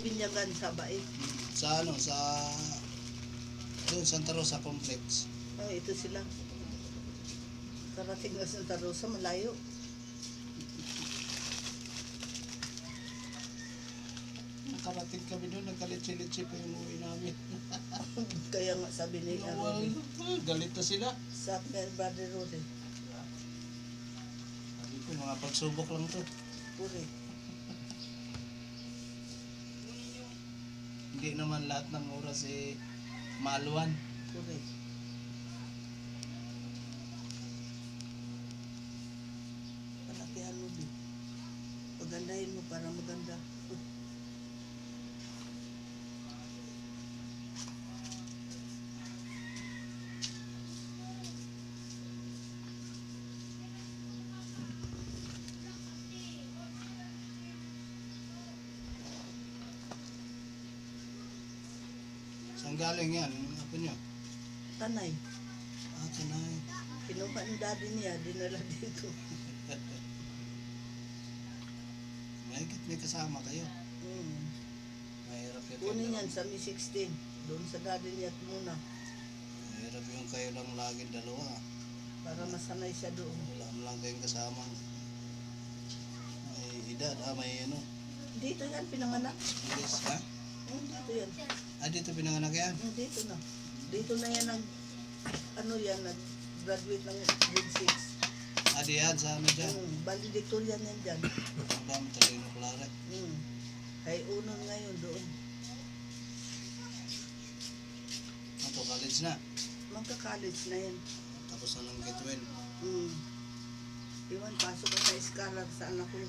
Binyagan sa Bae. Sa ano, sa doon Santa Rosa Complex. Ay, ito sila. Karating na Santa Rosa, malayo. Nakarating kami doon, nagkalitsi-litsi pa yung uwi namin. Kaya nga sabi ni Arone, Galit na sila. sa akin, Brother Rode, Sabi ko, mga pagsubok lang to. puri. Hindi naman lahat ng oras maaluan. Puri. Palakihan mo din. Pagandahin mo para maganda. Saan galing yan? Yung apo nyo? Tanay. Tanay. Kinuha ng daddy niya, dinala dito. Mahigit may kasama kayo. Mahirap yung Kunin kayo yan sa Mi 16. Doon sa daddy niya muna. Mahirap yung kayo lang lagi dalawa. Para masanay siya doon. Wala mo lang kayong kasama. May edad, may ano. Dito yan, pinanganak. Yes, ha? Dito yan. Dito pinanganak yan? Dito na. Dito na yan nag-graduate ng grade 6. Diyan, sa ano dyan? Valedictorian yan dyan. Ang dami talino klare. Kay Unon ngayon doon. Ito, college na. Magka-college na yan. Tapos na ng Get Well. Iwan, pasok ka sa Scarab sa anak ko.